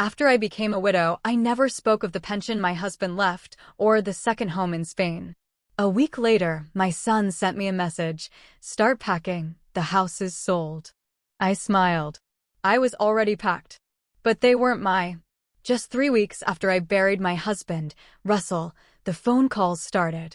After I became a widow, I never spoke of the pension my husband left or the second home in Spain. A week later, my son sent me a message. Start packing. The house is sold. I smiled. I was already packed. But they weren't Just 3 weeks after I buried my husband, Russell, the phone calls started.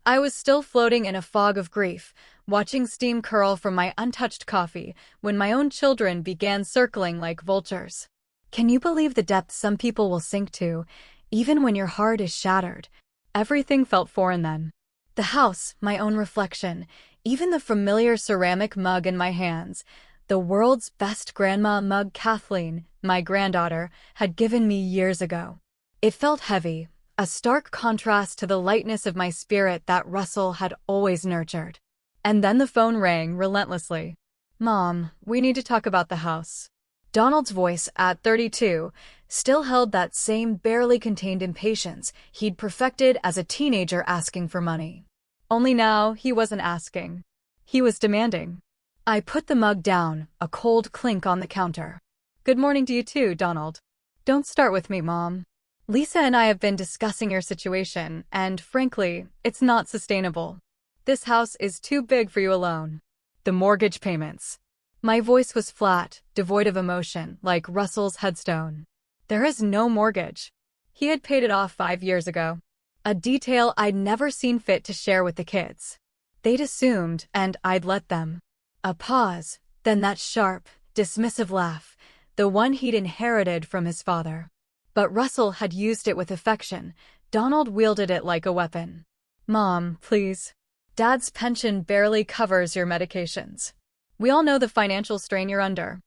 I was still floating in a fog of grief, watching steam curl from my untouched coffee, when my own children began circling like vultures. Can you believe the depth some people will sink to, even when your heart is shattered? Everything felt foreign then. The house, my own reflection, even the familiar ceramic mug in my hands, the world's best grandma mug Kathleen, my granddaughter, had given me years ago. It felt heavy, a stark contrast to the lightness of my spirit that Russell had always nurtured. And then the phone rang relentlessly. Mom, we need to talk about the house. Donald's voice, at 32, still held that same barely contained impatience he'd perfected as a teenager asking for money. Only now, he wasn't asking. He was demanding. I put the mug down, a cold clink on the counter. Good morning to you too, Donald. Don't start with me, Mom. Lisa and I have been discussing your situation, and frankly, it's not sustainable. This house is too big for you alone. The mortgage payments. My voice was flat, devoid of emotion, like Russell's headstone. There is no mortgage. He had paid it off 5 years ago. A detail I'd never seen fit to share with the kids. They'd assumed, and I'd let them. A pause, then that sharp, dismissive laugh, the one he'd inherited from his father. But Russell had used it with affection. Donald wielded it like a weapon. Mom, please. Dad's pension barely covers your medications. We all know the financial strain you're under.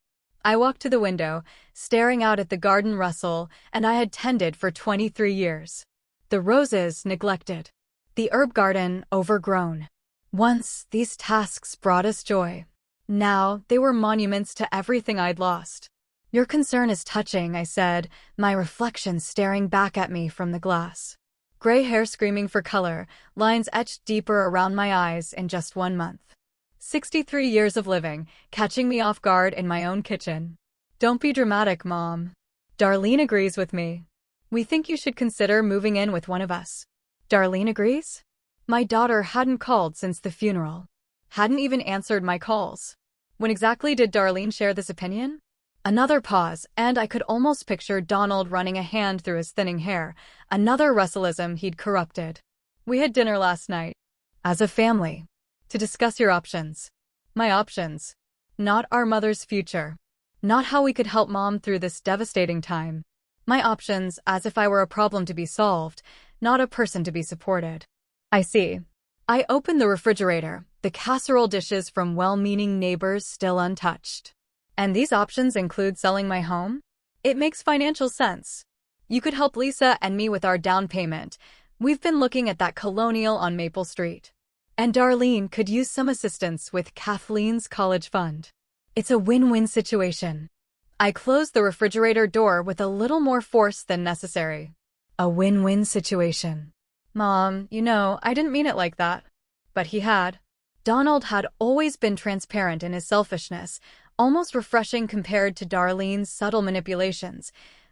I walked to the window, staring out at the garden Russell and I had tended for 23 years. The roses neglected. The herb garden overgrown. Once, these tasks brought us joy. Now, they were monuments to everything I'd lost. Your concern is touching, I said, my reflection staring back at me from the glass. Gray hair screaming for color, lines etched deeper around my eyes in just 1 month. 63 years of living, catching me off guard in my own kitchen. Don't be dramatic, Mom. Darlene agrees with me. We think you should consider moving in with one of us. Darlene agrees? My daughter hadn't called since the funeral. Hadn't even answered my calls. When exactly did Darlene share this opinion? Another pause, and I could almost picture Donald running a hand through his thinning hair, another Russellism he'd corrupted. We had dinner last night. As a family. To discuss your options. My options. Not our mother's future. Not how we could help Mom through this devastating time. My options, as if I were a problem to be solved, not a person to be supported. I see. I opened the refrigerator, the casserole dishes from well-meaning neighbors still untouched. And these options include selling my home? It makes financial sense. You could help Lisa and me with our down payment. We've been looking at that colonial on Maple Street. And Darlene could use some assistance with Kathleen's college fund. It's a win-win situation. I closed the refrigerator door with a little more force than necessary. A win-win situation. Mom, you know, I didn't mean it like that. But he had. Donald had always been transparent in his selfishness, almost refreshing compared to Darlene's subtle manipulations,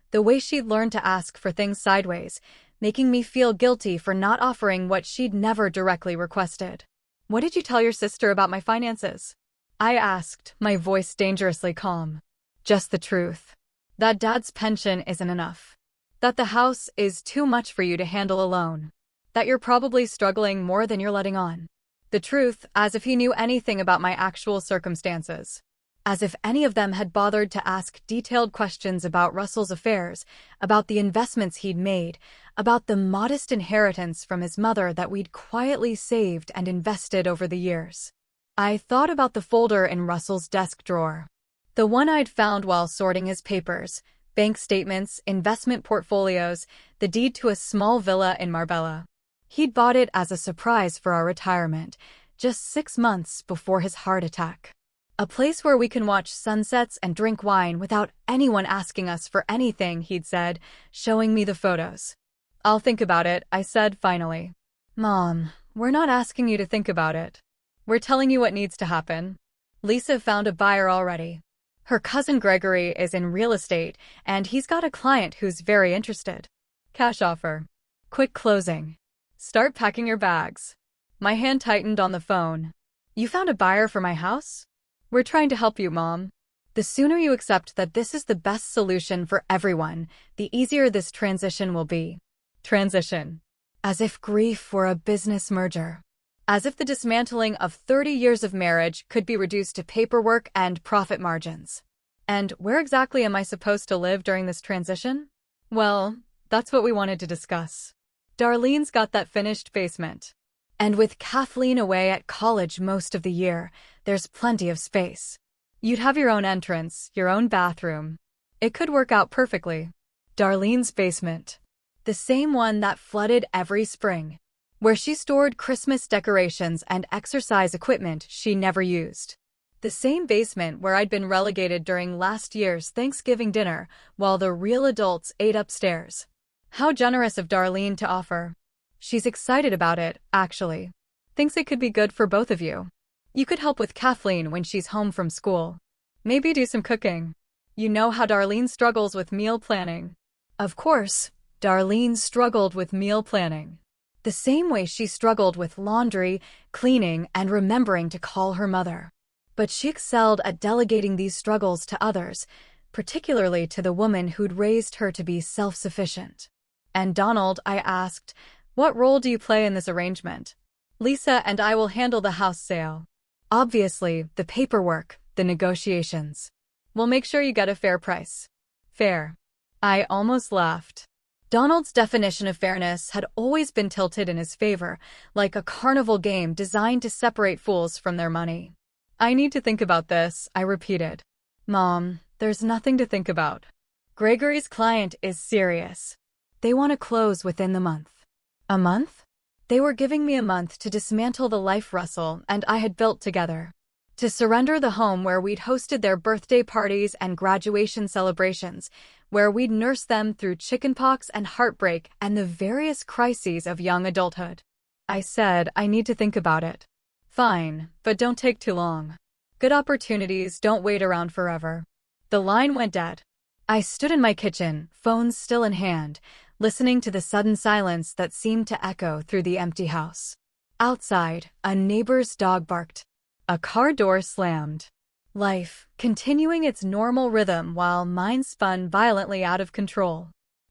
the way she'd learned to ask for things sideways, making me feel guilty for not offering what she'd never directly requested. What did you tell your sister about my finances? I asked, my voice dangerously calm. Just the truth. That Dad's pension isn't enough. That the house is too much for you to handle alone. That you're probably struggling more than you're letting on. The truth, as if he knew anything about my actual circumstances. As if any of them had bothered to ask detailed questions about Russell's affairs, about the investments he'd made, about the modest inheritance from his mother that we'd quietly saved and invested over the years. I thought about the folder in Russell's desk drawer. The one I'd found while sorting his papers, bank statements, investment portfolios, the deed to a small villa in Marbella. He'd bought it as a surprise for our retirement, just 6 months before his heart attack. A place where we can watch sunsets and drink wine without anyone asking us for anything, he'd said, showing me the photos. I'll think about it, I said finally. Mom, we're not asking you to think about it. We're telling you what needs to happen. Lisa found a buyer already. Her cousin Gregory is in real estate, and he's got a client who's very interested. Cash offer. Quick closing. Start packing your bags. My hand tightened on the phone. You found a buyer for my house? We're trying to help you, Mom. The sooner you accept that this is the best solution for everyone, the easier this transition will be. Transition. As if grief were a business merger. As if the dismantling of 30 years of marriage could be reduced to paperwork and profit margins. And where exactly am I supposed to live during this transition? Well, that's what we wanted to discuss. Darlene's got that finished basement. And with Kathleen away at college most of the year, there's plenty of space. You'd have your own entrance, your own bathroom. It could work out perfectly. Darlene's basement. The same one that flooded every spring. Where she stored Christmas decorations and exercise equipment she never used. The same basement where I'd been relegated during last year's Thanksgiving dinner while the real adults ate upstairs. How generous of Darlene to offer. She's excited about it, actually. Thinks it could be good for both of you. You could help with Kathleen when she's home from school. Maybe do some cooking. You know how Darlene struggles with meal planning. Of course, Darlene struggled with meal planning. The same way she struggled with laundry, cleaning, and remembering to call her mother. But she excelled at delegating these struggles to others, particularly to the woman who'd raised her to be self-sufficient. And Donald, I asked, what role do you play in this arrangement? Lisa and I will handle the house sale. Obviously, the paperwork, the negotiations. We'll make sure you get a fair price. Fair. I almost laughed. Donald's definition of fairness had always been tilted in his favor, like a carnival game designed to separate fools from their money. I need to think about this, I repeated. Mom, there's nothing to think about. Gregory's client is serious. They want to close within the month. A month? They were giving me a month to dismantle the life Russell and I had built together. To surrender the home where we'd hosted their birthday parties and graduation celebrations, where we'd nursed them through chickenpox and heartbreak and the various crises of young adulthood. I said, I need to think about it. Fine, but don't take too long. Good opportunities don't wait around forever. The line went dead. I stood in my kitchen, phone still in hand, listening to the sudden silence that seemed to echo through the empty house. Outside, a neighbor's dog barked. A car door slammed. Life, continuing its normal rhythm while mine spun violently out of control.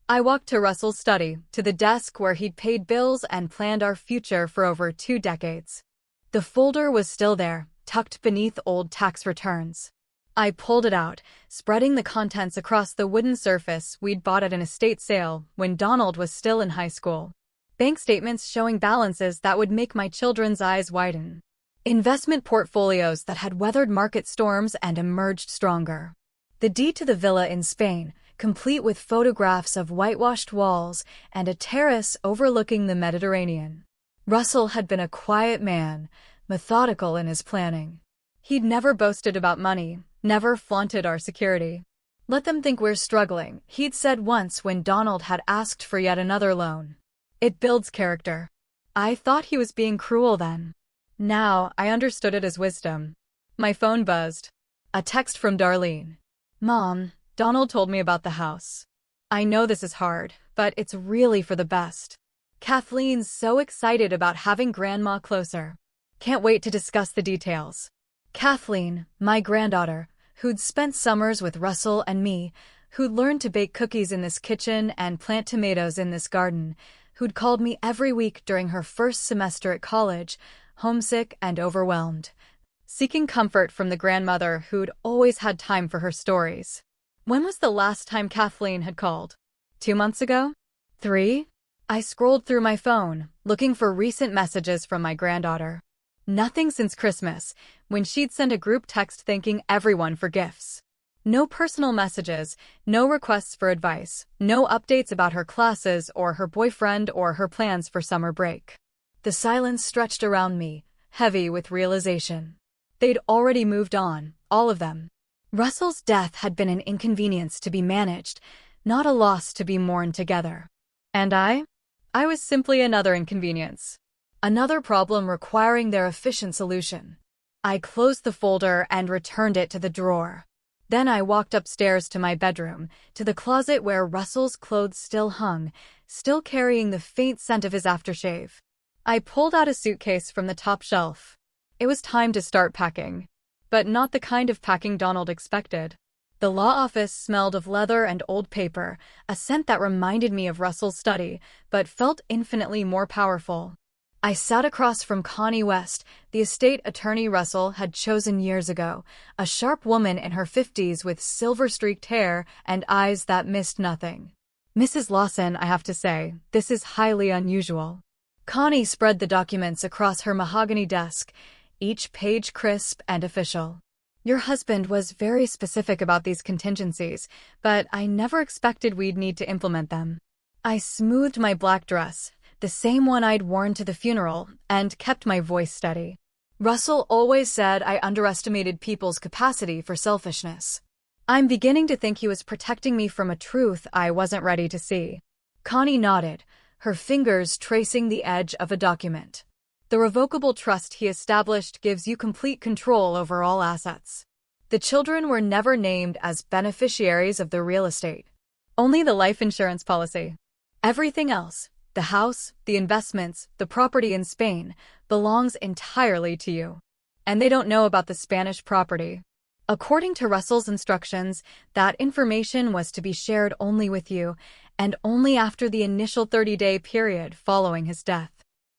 I walked to Russell's study, to the desk where he'd paid bills and planned our future for over 2 decades. The folder was still there, tucked beneath old tax returns. I pulled it out, spreading the contents across the wooden surface we'd bought at an estate sale when Donald was still in high school. Bank statements showing balances that would make my children's eyes widen. Investment portfolios that had weathered market storms and emerged stronger. The deed to the villa in Spain, complete with photographs of whitewashed walls and a terrace overlooking the Mediterranean. Russell had been a quiet man, methodical in his planning. He'd never boasted about money, never flaunted our security. Let them think we're struggling, he'd said once when Donald had asked for yet another loan. It builds character. I thought he was being cruel then. Now, I understood it as wisdom. My phone buzzed. A text from Darlene. Mom, Donald told me about the house. I know this is hard, but it's really for the best. Kathleen's so excited about having Grandma closer. Can't wait to discuss the details. Kathleen, my granddaughter, who'd spent summers with Russell and me, who'd learned to bake cookies in this kitchen and plant tomatoes in this garden, who'd called me every week during her first semester at college, homesick and overwhelmed, seeking comfort from the grandmother who'd always had time for her stories. When was the last time Kathleen had called? 2 months ago? 3? I scrolled through my phone, looking for recent messages from my granddaughter. Nothing since Christmas, when she'd send a group text thanking everyone for gifts. No personal messages, no requests for advice, no updates about her classes or her boyfriend or her plans for summer break. The silence stretched around me, heavy with realization. They'd already moved on, all of them. Russell's death had been an inconvenience to be managed, not a loss to be mourned together. And I was simply another inconvenience. Another problem requiring their efficient solution. I closed the folder and returned it to the drawer. Then I walked upstairs to my bedroom, to the closet where Russell's clothes still hung, still carrying the faint scent of his aftershave. I pulled out a suitcase from the top shelf. It was time to start packing. But not the kind of packing Donald expected. The law office smelled of leather and old paper, a scent that reminded me of Russell's study, but felt infinitely more powerful. I sat across from Connie West, the estate attorney Russell had chosen years ago, a sharp woman in her 50s with silver-streaked hair and eyes that missed nothing. "Mrs. Lawson, I have to say, this is highly unusual." Connie spread the documents across her mahogany desk, each page crisp and official. "Your husband was very specific about these contingencies, but I never expected we'd need to implement them." I smoothed my black dress, the same one I'd worn to the funeral, and kept my voice steady. "Russell always said I underestimated people's capacity for selfishness. I'm beginning to think he was protecting me from a truth I wasn't ready to see." Connie nodded, her fingers tracing the edge of a document. "The revocable trust he established gives you complete control over all assets. The children were never named as beneficiaries of the real estate. Only the life insurance policy. Everything else, the house, the investments, the property in Spain, belongs entirely to you. And they don't know about the Spanish property. According to Russell's instructions, that information was to be shared only with you, and only after the initial 30-day period following his death."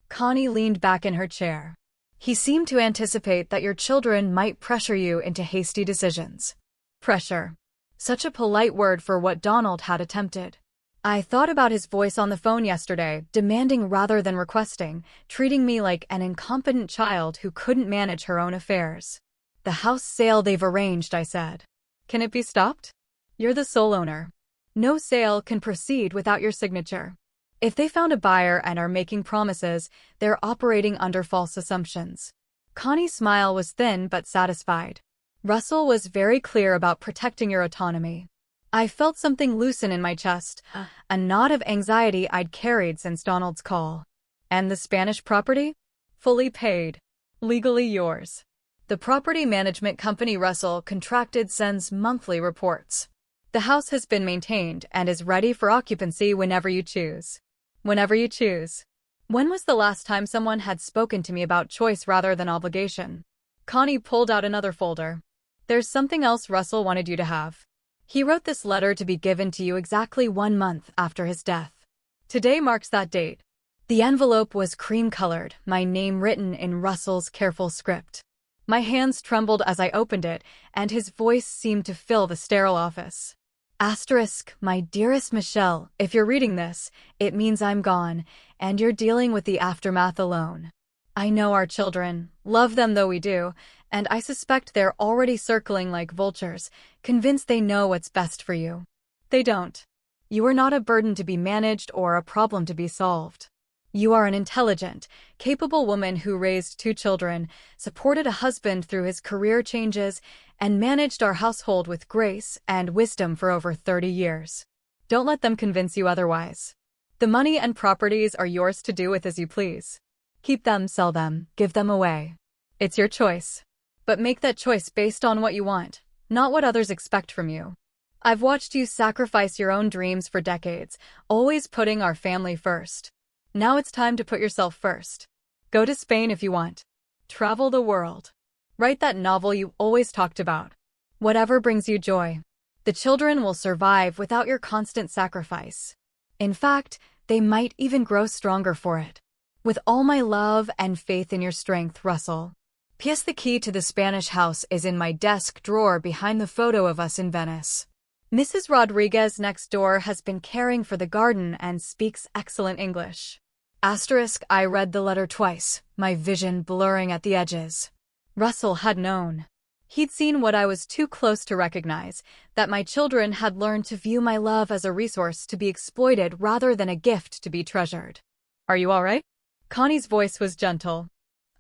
Connie leaned back in her chair. "He seemed to anticipate that your children might pressure you into hasty decisions." Pressure. Such a polite word for what Donald had attempted. I thought about his voice on the phone yesterday, demanding rather than requesting, treating me like an incompetent child who couldn't manage her own affairs. "The house sale they've arranged," I said. "Can it be stopped? You're the sole owner. No sale can proceed without your signature. If they found a buyer and are making promises, they're operating under false assumptions." Connie's smile was thin but satisfied. "Russell was very clear about protecting your autonomy." I felt something loosen in my chest, a knot of anxiety I'd carried since Donald's call. "And the Spanish property? Fully paid. Legally yours. The property management company Russell contracted sends monthly reports. The house has been maintained and is ready for occupancy whenever you choose." Whenever you choose. When was the last time someone had spoken to me about choice rather than obligation? Connie pulled out another folder. "There's something else Russell wanted you to have. He wrote this letter to be given to you exactly 1 month after his death. Today marks that date." The envelope was cream-colored, my name written in Russell's careful script. My hands trembled as I opened it, and his voice seemed to fill the sterile office. Asterisk, "My dearest Michelle, if you're reading this, it means I'm gone, and you're dealing with the aftermath alone. I know our children, love them though we do, and I suspect they're already circling like vultures, convinced they know what's best for you. They don't. You are not a burden to be managed or a problem to be solved. You are an intelligent, capable woman who raised 2 children, supported a husband through his career changes, and managed our household with grace and wisdom for over 30 years. Don't let them convince you otherwise. The money and properties are yours to do with as you please. Keep them, sell them, give them away. It's your choice. But make that choice based on what you want, not what others expect from you. I've watched you sacrifice your own dreams for decades, always putting our family first. Now it's time to put yourself first. Go to Spain if you want. Travel the world. Write that novel you always talked about. Whatever brings you joy. The children will survive without your constant sacrifice. In fact, they might even grow stronger for it. With all my love and faith in your strength, Russell." P.S. The key to the Spanish house is in my desk drawer behind the photo of us in Venice. Mrs. Rodriguez next door has been caring for the garden and speaks excellent English. Asterisk, I read the letter twice, my vision blurring at the edges. Russell had known. He'd seen what I was too close to recognize, that my children had learned to view my love as a resource to be exploited rather than a gift to be treasured. "Are you all right?" Connie's voice was gentle.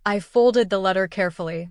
I folded the letter carefully.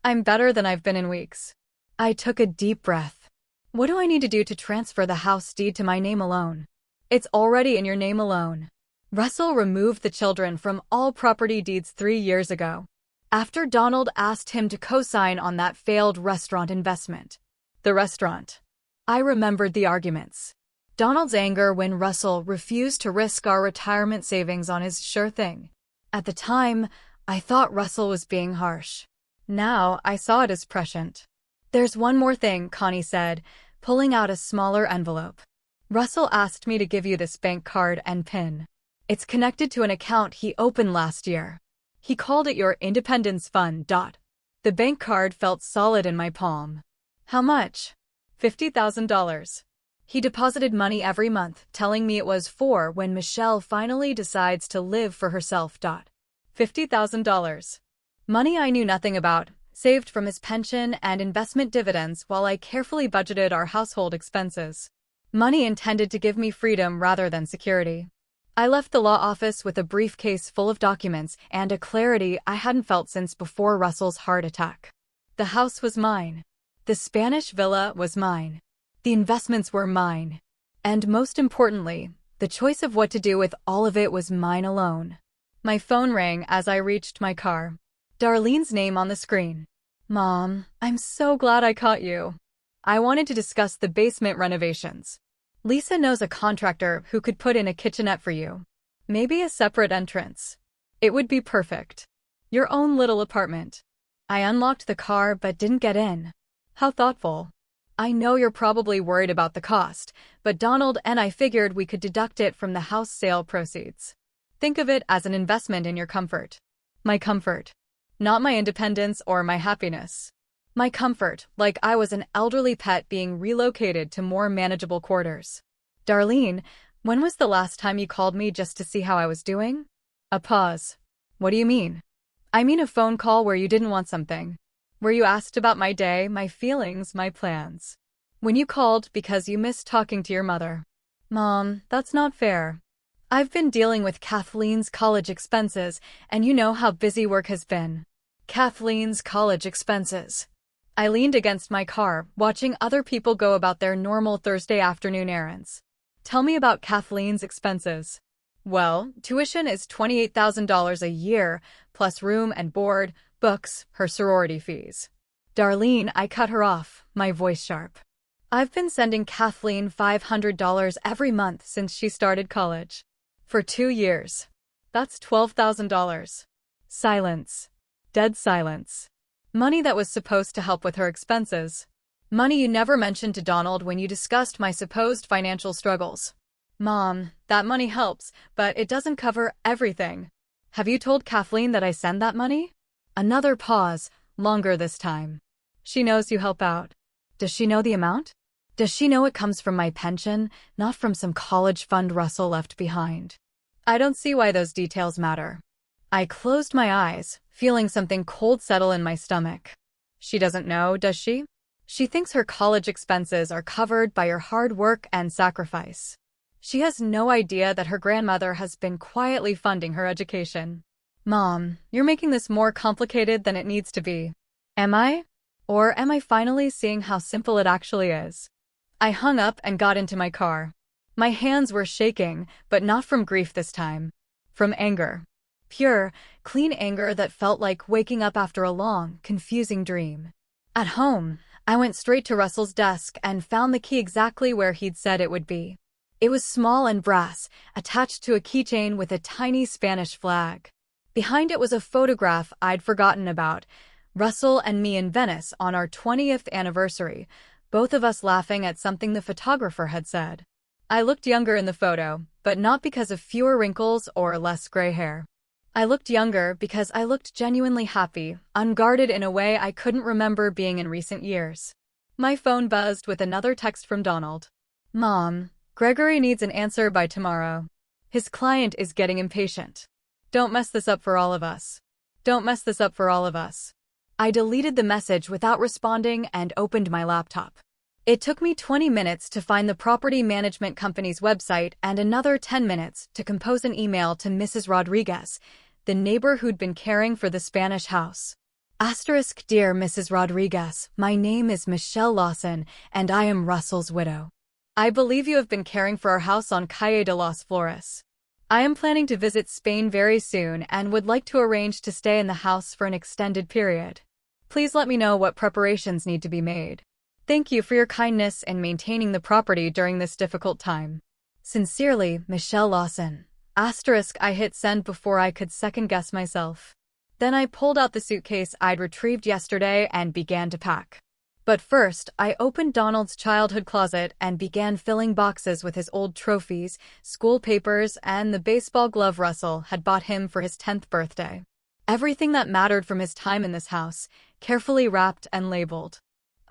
"I'm better than I've been in weeks." I took a deep breath. "What do I need to do to transfer the house deed to my name alone?" "It's already in your name alone." Russell removed the children from all property deeds 3 years ago, after Donald asked him to co-sign on that failed restaurant investment. The restaurant. I remembered the arguments. Donald's anger when Russell refused to risk our retirement savings on his sure thing. At the time, I thought Russell was being harsh. Now, I saw it as prescient. There's one more thing, Connie said, pulling out a smaller envelope. Russell asked me to give you this bank card and PIN. It's connected to an account he opened last year. He called it your Independence Fund. The bank card felt solid in my palm. How much? $50,000. He deposited money every month, telling me it was for when Michelle finally decides to live for herself. $50,000. Money I knew nothing about, saved from his pension and investment dividends while I carefully budgeted our household expenses. Money intended to give me freedom rather than security. I left the law office with a briefcase full of documents and a clarity I hadn't felt since before Russell's heart attack. The house was mine. The Spanish villa was mine. The investments were mine. And most importantly, the choice of what to do with all of it was mine alone. My phone rang as I reached my car. Darlene's name on the screen. Mom, I'm so glad I caught you. I wanted to discuss the basement renovations. Lisa knows a contractor who could put in a kitchenette for you. Maybe a separate entrance. It would be perfect. Your own little apartment. I unlocked the car but didn't get in. How thoughtful. I know you're probably worried about the cost, but Donald and I figured we could deduct it from the house sale proceeds. Think of it as an investment in your comfort. My comfort. Not my independence or my happiness. My comfort, like I was an elderly pet being relocated to more manageable quarters. Darlene, when was the last time you called me just to see how I was doing? A pause. What do you mean? I mean a phone call where you didn't want something. Where you asked about my day, my feelings, my plans. When you called because you missed talking to your mother. Mom, that's not fair. I've been dealing with Kathleen's college expenses, and you know how busy work has been. Kathleen's college expenses. I leaned against my car, watching other people go about their normal Thursday afternoon errands. Tell me about Kathleen's expenses. Well, tuition is $28,000 a year, plus room and board, books, her sorority fees. Darlene, I cut her off, my voice sharp. I've been sending Kathleen $500 every month since she started college. For 2 years. That's $12,000. Silence. Dead silence. Money that was supposed to help with her expenses. Money you never mentioned to Donald when you discussed my supposed financial struggles. Mom, that money helps, but it doesn't cover everything. Have you told Kathleen that I send that money? Another pause, longer this time. She knows you help out. Does she know the amount? Does she know it comes from my pension, not from some college fund Russell left behind? I don't see why those details matter. I closed my eyes, feeling something cold settle in my stomach. She doesn't know, does she? She thinks her college expenses are covered by your hard work and sacrifice. She has no idea that her grandmother has been quietly funding her education. Mom, you're making this more complicated than it needs to be. Am I? Or am I finally seeing how simple it actually is? I hung up and got into my car. My hands were shaking, but not from grief this time. From anger. Pure, clean anger that felt like waking up after a long, confusing dream. At home, I went straight to Russell's desk and found the key exactly where he'd said it would be. It was small and brass, attached to a keychain with a tiny Spanish flag. Behind it was a photograph I'd forgotten about, Russell and me in Venice on our 20th anniversary, both of us laughing at something the photographer had said. I looked younger in the photo, but not because of fewer wrinkles or less gray hair. I looked younger because I looked genuinely happy, unguarded in a way I couldn't remember being in recent years. My phone buzzed with another text from Donald. Mom, Gregory needs an answer by tomorrow. His client is getting impatient. Don't mess this up for all of us. Don't mess this up for all of us. I deleted the message without responding and opened my laptop. It took me 20 minutes to find the property management company's website and another 10 minutes to compose an email to Mrs. Rodriguez, the neighbor who'd been caring for the Spanish house. Asterisk, Dear Mrs. Rodriguez, my name is Michelle Lawson, and I am Russell's widow. I believe you have been caring for our house on Calle de los Flores. I am planning to visit Spain very soon and would like to arrange to stay in the house for an extended period. Please let me know what preparations need to be made. Thank you for your kindness in maintaining the property during this difficult time. Sincerely, Michelle Lawson. Asterisk, I hit send before I could second-guess myself. Then I pulled out the suitcase I'd retrieved yesterday and began to pack. But first, I opened Donald's childhood closet and began filling boxes with his old trophies, school papers, and the baseball glove Russell had bought him for his 10th birthday. Everything that mattered from his time in this house, carefully wrapped and labeled.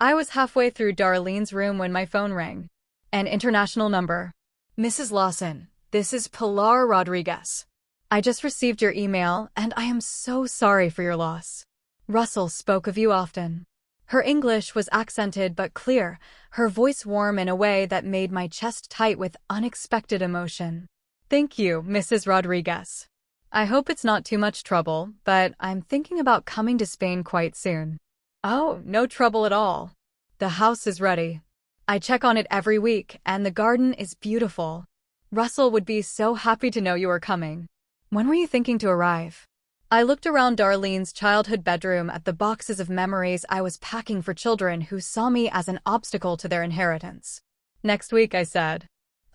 I was halfway through Darlene's room when my phone rang. An international number. Mrs. Lawson, this is Pilar Rodriguez. I just received your email, and I am so sorry for your loss. Russell spoke of you often. Her English was accented but clear, her voice warm in a way that made my chest tight with unexpected emotion. Thank you, Mrs. Rodriguez. I hope it's not too much trouble, but I'm thinking about coming to Spain quite soon. Oh, no trouble at all. The house is ready. I check on it every week, and the garden is beautiful. Russell would be so happy to know you are coming. When were you thinking to arrive? I looked around Darlene's childhood bedroom at the boxes of memories I was packing for children who saw me as an obstacle to their inheritance. Next week, I said.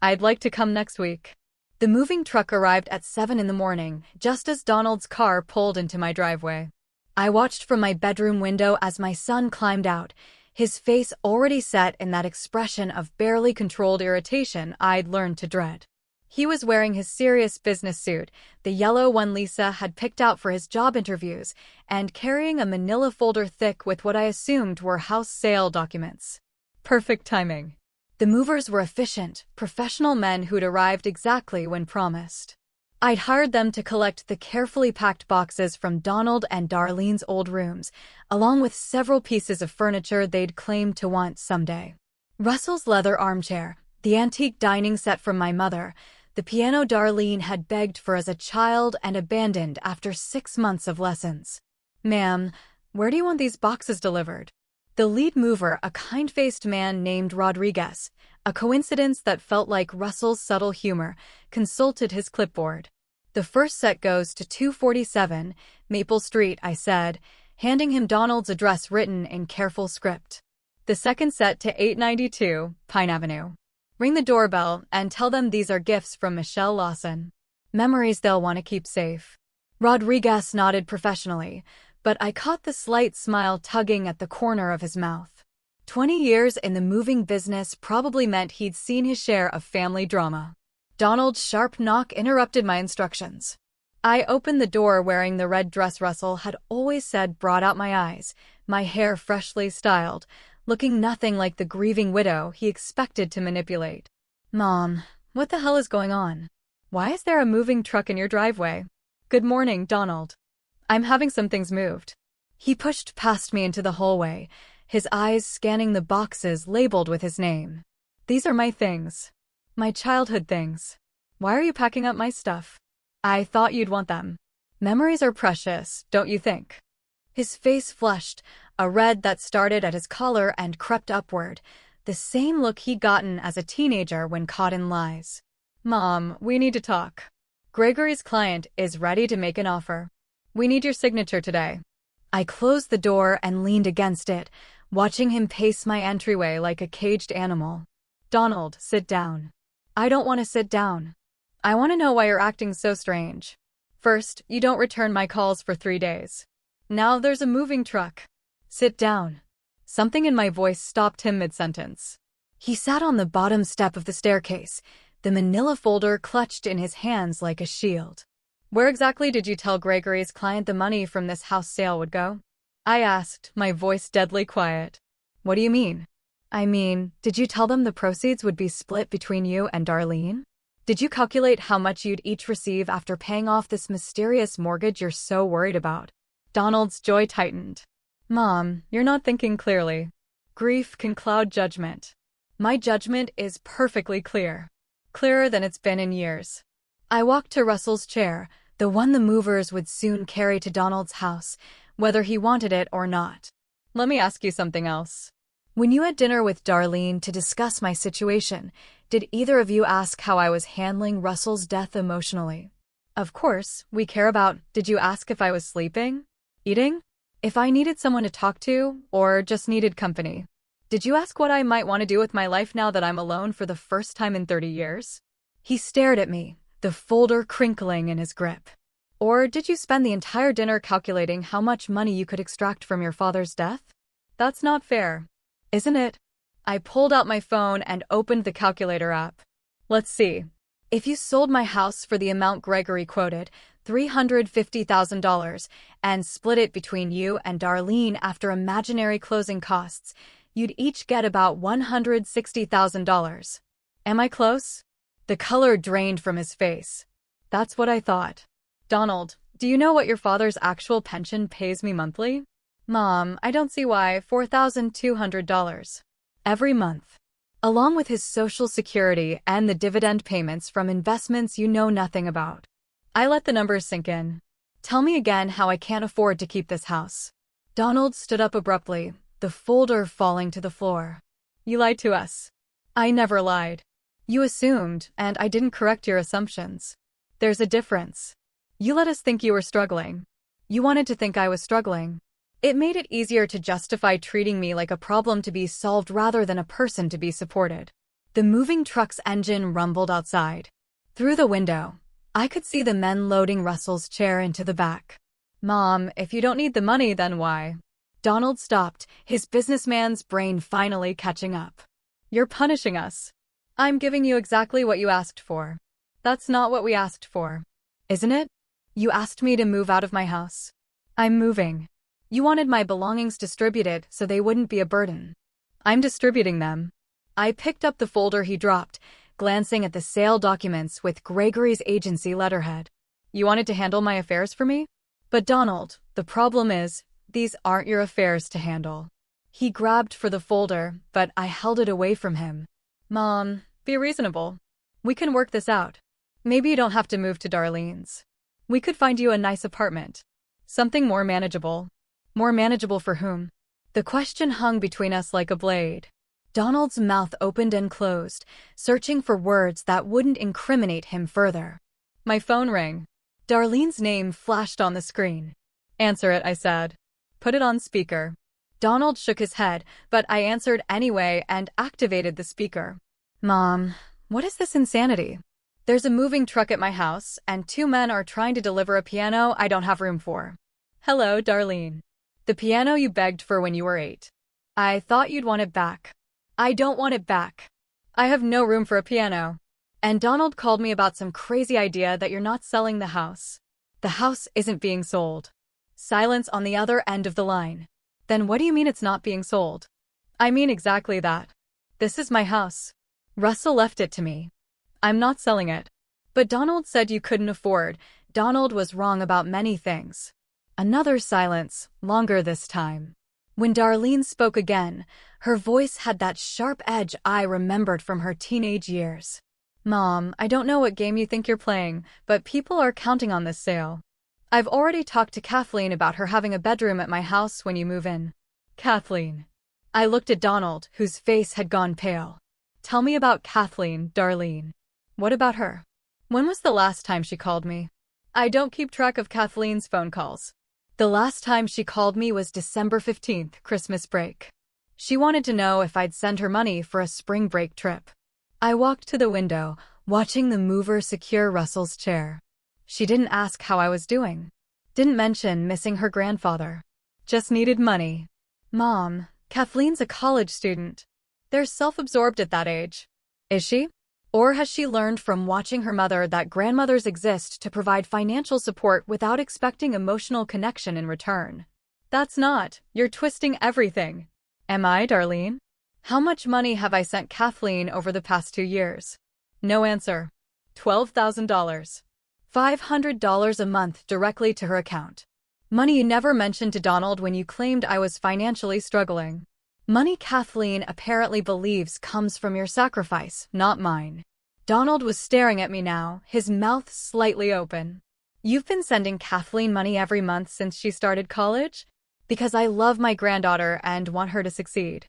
I'd like to come next week. The moving truck arrived at 7 in the morning, just as Donald's car pulled into my driveway. I watched from my bedroom window as my son climbed out, his face already set in that expression of barely controlled irritation I'd learned to dread. He was wearing his serious business suit, the yellow one Lisa had picked out for his job interviews, and carrying a manila folder thick with what I assumed were house sale documents. Perfect timing. The movers were efficient, professional men who'd arrived exactly when promised. I'd hired them to collect the carefully packed boxes from Donald and Darlene's old rooms, along with several pieces of furniture they'd claimed to want someday. Russell's leather armchair, the antique dining set from my mother, the piano Darlene had begged for as a child and abandoned after 6 months of lessons. Ma'am, where do you want these boxes delivered? The lead mover, a kind-faced man named Rodriguez, a coincidence that felt like Russell's subtle humor, consulted his clipboard. The first set goes to 247 Maple Street, I said, handing him Donald's address written in careful script. The second set to 892 Pine Avenue. Ring the doorbell and tell them these are gifts from Michelle Lawson. Memories they'll want to keep safe. Rodriguez nodded professionally, but I caught the slight smile tugging at the corner of his mouth. 20 years in the moving business probably meant he'd seen his share of family drama. Donald's sharp knock interrupted my instructions. I opened the door wearing the red dress Russell had always said brought out my eyes, my hair freshly styled, looking nothing like the grieving widow he expected to manipulate. Mom, what the hell is going on? Why is there a moving truck in your driveway? Good morning, Donald. I'm having some things moved. He pushed past me into the hallway, his eyes scanning the boxes labeled with his name. These are my things. My childhood things. Why are you packing up my stuff? I thought you'd want them. Memories are precious, don't you think? His face flushed, a red that started at his collar and crept upward, the same look he'd gotten as a teenager when caught in lies. Mom, we need to talk. Gregory's client is ready to make an offer. We need your signature today. I closed the door and leaned against it, watching him pace my entryway like a caged animal. Donald, sit down. I don't want to sit down. I want to know why you're acting so strange. First, you don't return my calls for 3 days. Now there's a moving truck. Sit down. Something in my voice stopped him mid-sentence. He sat on the bottom step of the staircase, the manila folder clutched in his hands like a shield. Where exactly did you tell Gregory's client the money from this house sale would go? I asked, my voice deadly quiet. What do you mean? I mean, did you tell them the proceeds would be split between you and Darlene? Did you calculate how much you'd each receive after paying off this mysterious mortgage you're so worried about? Donald's jaw tightened. Mom, you're not thinking clearly. Grief can cloud judgment. My judgment is perfectly clear. Clearer than it's been in years. I walked to Russell's chair, the one the movers would soon carry to Donald's house, whether he wanted it or not. Let me ask you something else. When you had dinner with Darlene to discuss my situation, did either of you ask how I was handling Russell's death emotionally? Of course, we care about, did you ask if I was sleeping? Eating? If I needed someone to talk to, or just needed company? Did you ask what I might want to do with my life now that I'm alone for the first time in 30 years? He stared at me, the folder crinkling in his grip. Or did you spend the entire dinner calculating how much money you could extract from your father's death? That's not fair, isn't it? I pulled out my phone and opened the calculator app. Let's see. If you sold my house for the amount Gregory quoted, $350,000, and split it between you and Darlene after imaginary closing costs, you'd each get about $160,000. Am I close? The color drained from his face. That's what I thought. Donald, do you know what your father's actual pension pays me monthly? Mom, I don't see why. $4,200. Every month. Along with his Social Security and the dividend payments from investments you know nothing about. I let the numbers sink in. Tell me again how I can't afford to keep this house. Donald stood up abruptly, the folder falling to the floor. You lied to us. I never lied. You assumed, and I didn't correct your assumptions. There's a difference. You let us think you were struggling. You wanted to think I was struggling. It made it easier to justify treating me like a problem to be solved rather than a person to be supported. The moving truck's engine rumbled outside. Through the window, I could see the men loading Russell's chair into the back. Mom, if you don't need the money, then why? Donald stopped, his businessman's brain finally catching up. You're punishing us. I'm giving you exactly what you asked for. That's not what we asked for. Isn't it? You asked me to move out of my house. I'm moving. You wanted my belongings distributed so they wouldn't be a burden. I'm distributing them. I picked up the folder he dropped, glancing at the sale documents with Gregory's agency letterhead. You wanted to handle my affairs for me? But Donald, the problem is, these aren't your affairs to handle. He grabbed for the folder, but I held it away from him. Mom, be reasonable. We can work this out. Maybe you don't have to move to Darlene's. We could find you a nice apartment. Something more manageable. More manageable for whom? The question hung between us like a blade. Donald's mouth opened and closed, searching for words that wouldn't incriminate him further. My phone rang. Darlene's name flashed on the screen. Answer it, I said. Put it on speaker. Donald shook his head, but I answered anyway and activated the speaker. Mom, what is this insanity? There's a moving truck at my house, and 2 men are trying to deliver a piano I don't have room for. Hello, Darlene. The piano you begged for when you were 8. I thought you'd want it back. I don't want it back. I have no room for a piano. And Donald called me about some crazy idea that you're not selling the house. The house isn't being sold. Silence on the other end of the line. Then what do you mean it's not being sold? I mean exactly that. This is my house. Russell left it to me. I'm not selling it. But Donald said you couldn't afford. Donald was wrong about many things. Another silence, longer this time. When Darlene spoke again, her voice had that sharp edge I remembered from her teenage years. Mom, I don't know what game you think you're playing, but people are counting on this sale. I've already talked to Kathleen about her having a bedroom at my house when you move in. Kathleen. I looked at Donald, whose face had gone pale. Tell me about Kathleen, Darlene. What about her? When was the last time she called me? I don't keep track of Kathleen's phone calls. The last time she called me was December 15th, Christmas break. She wanted to know if I'd send her money for a spring break trip. I walked to the window, watching the mover secure Russell's chair. She didn't ask how I was doing. Didn't mention missing her grandfather. Just needed money. Mom, Kathleen's a college student. They're self-absorbed at that age. Is she? Or has she learned from watching her mother that grandmothers exist to provide financial support without expecting emotional connection in return? That's not. You're twisting everything. Am I, Darlene? How much money have I sent Kathleen over the past 2 years? No answer. $12,000. $500 a month directly to her account. Money you never mentioned to Donald when you claimed I was financially struggling. Money Kathleen apparently believes comes from your sacrifice, not mine. Donald was staring at me now, his mouth slightly open. You've been sending Kathleen money every month since she started college? Because I love my granddaughter and want her to succeed.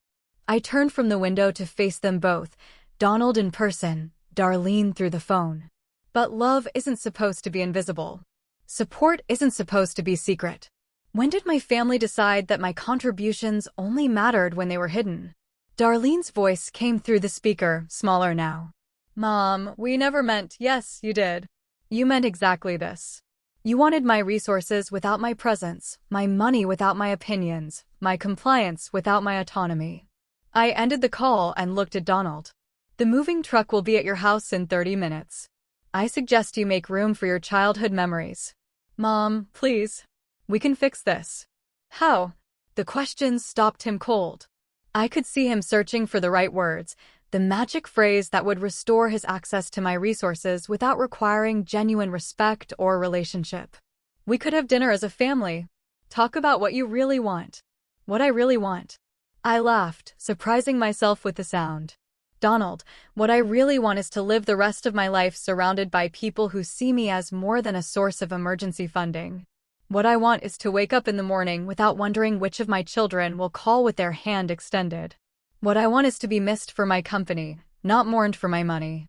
I turned from the window to face them both, Donald in person, Darlene through the phone. But love isn't supposed to be invisible. Support isn't supposed to be secret. When did my family decide that my contributions only mattered when they were hidden? Darlene's voice came through the speaker, smaller now. Mom, we never meant, yes, you did. You meant exactly this. You wanted my resources without my presence, my money without my opinions, my compliance without my autonomy. I ended the call and looked at Donald. The moving truck will be at your house in 30 minutes. I suggest you make room for your childhood memories. Mom, please. We can fix this. How? The questions stopped him cold. I could see him searching for the right words, the magic phrase that would restore his access to my resources without requiring genuine respect or relationship. We could have dinner as a family. Talk about what you really want. What I really want. I laughed, surprising myself with the sound. Donald, what I really want is to live the rest of my life surrounded by people who see me as more than a source of emergency funding. What I want is to wake up in the morning without wondering which of my children will call with their hand extended. What I want is to be missed for my company, not mourned for my money.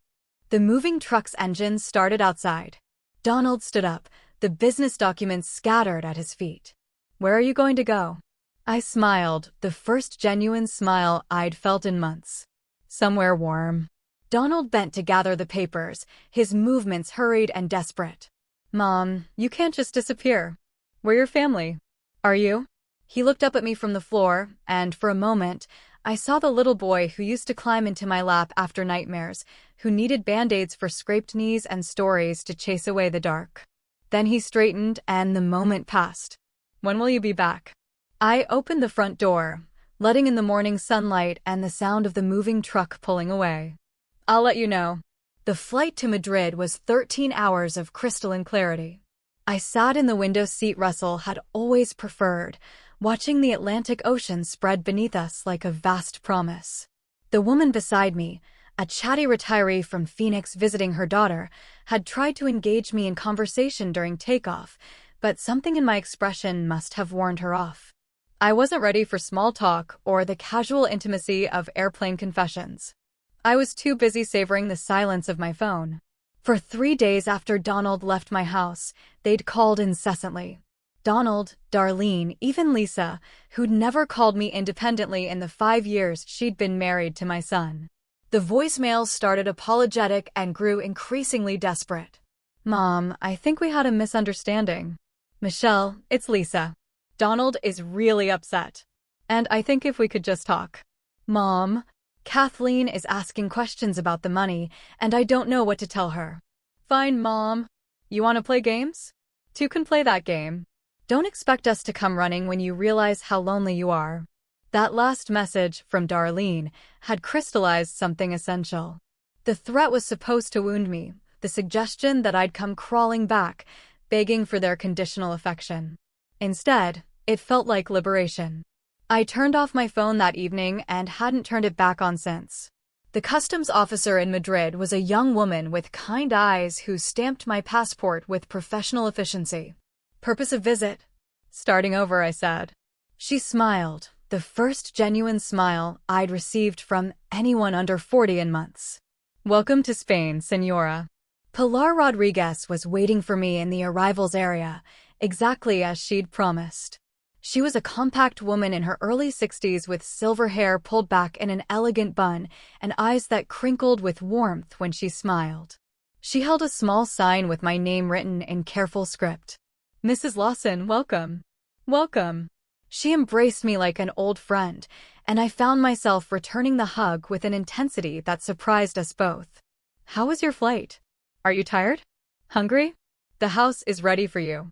The moving truck's engine started outside. Donald stood up, the business documents scattered at his feet. Where are you going to go? I smiled, the first genuine smile I'd felt in months. Somewhere warm. Donald bent to gather the papers, his movements hurried and desperate. Mom, you can't just disappear. We're your family. Are you? He looked up at me from the floor, and for a moment, I saw the little boy who used to climb into my lap after nightmares, who needed band-aids for scraped knees and stories to chase away the dark. Then he straightened, and the moment passed. When will you be back? I opened the front door, letting in the morning sunlight and the sound of the moving truck pulling away. I'll let you know. The flight to Madrid was 13 hours of crystalline clarity. I sat in the window seat Russell had always preferred, watching the Atlantic Ocean spread beneath us like a vast promise. The woman beside me, a chatty retiree from Phoenix visiting her daughter, had tried to engage me in conversation during takeoff, but something in my expression must have warned her off. I wasn't ready for small talk or the casual intimacy of airplane confessions. I was too busy savoring the silence of my phone. For 3 days after Donald left my house, they'd called incessantly. Donald, Darlene, even Lisa, who'd never called me independently in the 5 years she'd been married to my son. The voicemails started apologetic and grew increasingly desperate. Mom, I think we had a misunderstanding. Michelle, it's Lisa. Donald is really upset. And I think if we could just talk. Mom, Kathleen is asking questions about the money, and I don't know what to tell her. Fine, Mom. You want to play games? Two can play that game. Don't expect us to come running when you realize how lonely you are. That last message from Darlene had crystallized something essential. The threat was supposed to wound me, the suggestion that I'd come crawling back, begging for their conditional affection. Instead, it felt like liberation. I turned off my phone that evening and hadn't turned it back on since. The customs officer in Madrid was a young woman with kind eyes who stamped my passport with professional efficiency. Purpose of visit? Starting over, I said. She smiled, the first genuine smile I'd received from anyone under 40 in months. Welcome to Spain, Senora. Pilar Rodriguez was waiting for me in the arrivals area, exactly as she'd promised. She was a compact woman in her early 60s with silver hair pulled back in an elegant bun and eyes that crinkled with warmth when she smiled. She held a small sign with my name written in careful script. Mrs. Lawson, welcome. Welcome. She embraced me like an old friend, and I found myself returning the hug with an intensity that surprised us both. How was your flight? Are you tired? Hungry? The house is ready for you.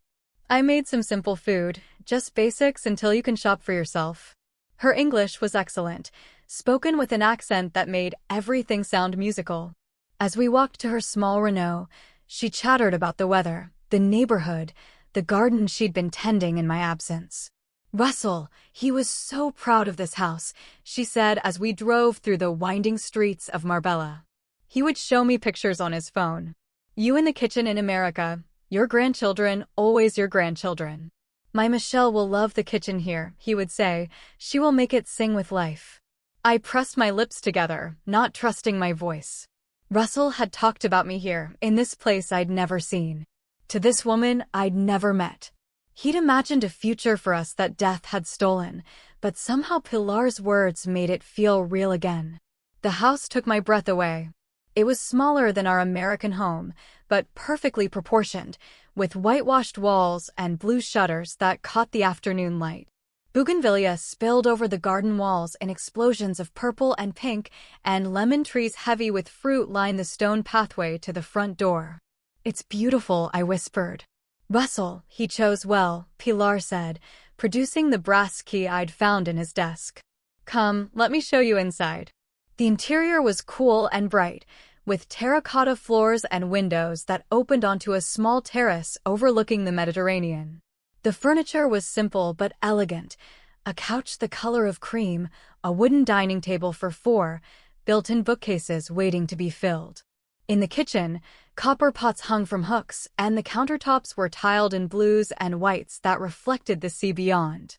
I made some simple food, just basics until you can shop for yourself. Her English was excellent, spoken with an accent that made everything sound musical. As we walked to her small Renault, she chattered about the weather, the neighborhood, the garden she'd been tending in my absence. Russell, he was so proud of this house, she said as we drove through the winding streets of Marbella. He would show me pictures on his phone. You in the kitchen in America, your grandchildren, always your grandchildren. My Michelle will love the kitchen here, he would say. She will make it sing with life. I pressed my lips together, not trusting my voice. Russell had talked about me here, in this place I'd never seen. To this woman I'd never met. He'd imagined a future for us that death had stolen, but somehow Pilar's words made it feel real again. The house took my breath away. It was smaller than our American home, but perfectly proportioned, with whitewashed walls and blue shutters that caught the afternoon light. Bougainvillea spilled over the garden walls in explosions of purple and pink, and lemon trees heavy with fruit lined the stone pathway to the front door. "It's beautiful," I whispered. "Russell, he chose well," Pilar said, producing the brass key I'd found in his desk. "Come, let me show you inside." The interior was cool and bright, with terracotta floors and windows that opened onto a small terrace overlooking the Mediterranean. The furniture was simple but elegant: a couch the color of cream, a wooden dining table for four, built-in bookcases waiting to be filled. In the kitchen, copper pots hung from hooks, and the countertops were tiled in blues and whites that reflected the sea beyond.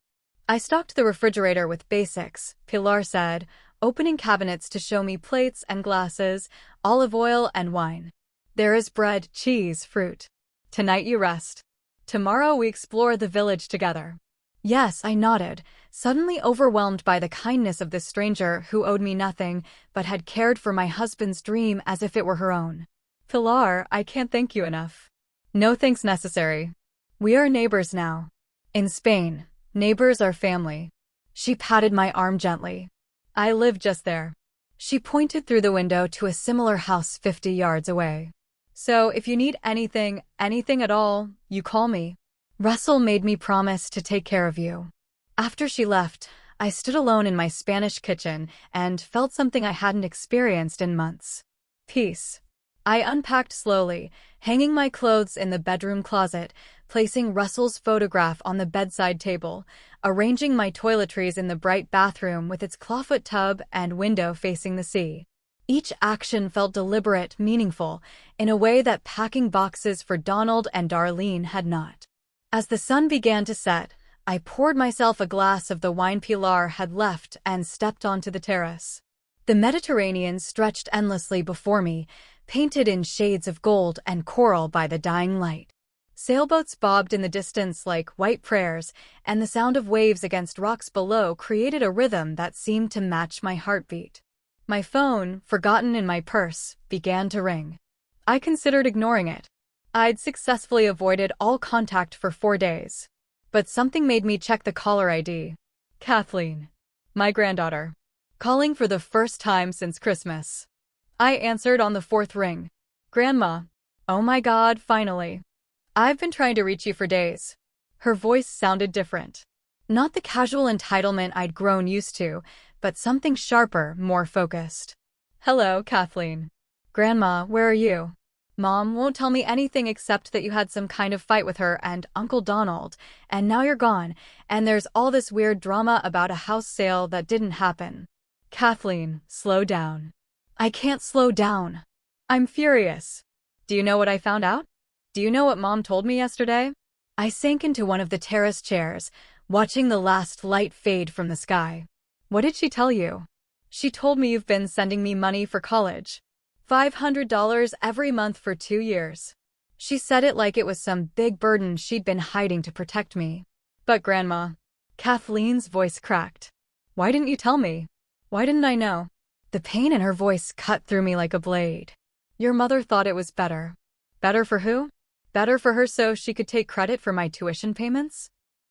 "I stocked the refrigerator with basics," Pilar said, opening cabinets to show me plates and glasses, olive oil and wine. "There is bread, cheese, fruit. Tonight you rest. Tomorrow we explore the village together." "Yes," I nodded, suddenly overwhelmed by the kindness of this stranger who owed me nothing but had cared for my husband's dream as if it were her own. "Pilar, I can't thank you enough." "No thanks necessary. We are neighbors now. In Spain, neighbors are family." She patted my arm gently. "I live just there." She pointed through the window to a similar house 50 yards away. "So if you need anything at all, you call me." "Russell made me promise to take care of you." After she left, I stood alone in my Spanish kitchen and felt something I hadn't experienced in months: peace. I unpacked slowly, hanging my clothes in the bedroom closet, placing Russell's photograph on the bedside table, arranging my toiletries in the bright bathroom with its clawfoot tub and window facing the sea. Each action felt deliberate, meaningful, in a way that packing boxes for Donald and Darlene had not. As the sun began to set, I poured myself a glass of the wine Pilar had left and stepped onto the terrace. The Mediterranean stretched endlessly before me, painted in shades of gold and coral by the dying light. Sailboats bobbed in the distance like white prayers, and the sound of waves against rocks below created a rhythm that seemed to match my heartbeat. My phone, forgotten in my purse, began to ring. I considered ignoring it. I'd successfully avoided all contact for 4 days. But something made me check the caller ID. Kathleen, my granddaughter, calling for the first time since Christmas. I answered on the 4th ring. "Grandma." "Oh my God, finally. I've been trying to reach you for days." Her voice sounded different. Not the casual entitlement I'd grown used to, but something sharper, more focused. "Hello, Kathleen." "Grandma, where are you?" "Mom won't tell me anything except that you had some kind of fight with her and Uncle Donald, and now you're gone, and there's all this weird drama about a house sale that didn't happen." "Kathleen, slow down." "I can't slow down. I'm furious. Do you know what I found out? Do you know what Mom told me yesterday?" I sank into one of the terrace chairs, watching the last light fade from the sky. "What did she tell you?" "She told me you've been sending me money for college. $500 every month for 2 years. She said it like it was some big burden she'd been hiding to protect me." "But Grandma," Kathleen's voice cracked. "Why didn't you tell me? Why didn't I know?" The pain in her voice cut through me like a blade. "Your mother thought it was better." "Better for who?" "Better for her so she could take credit for my tuition payments?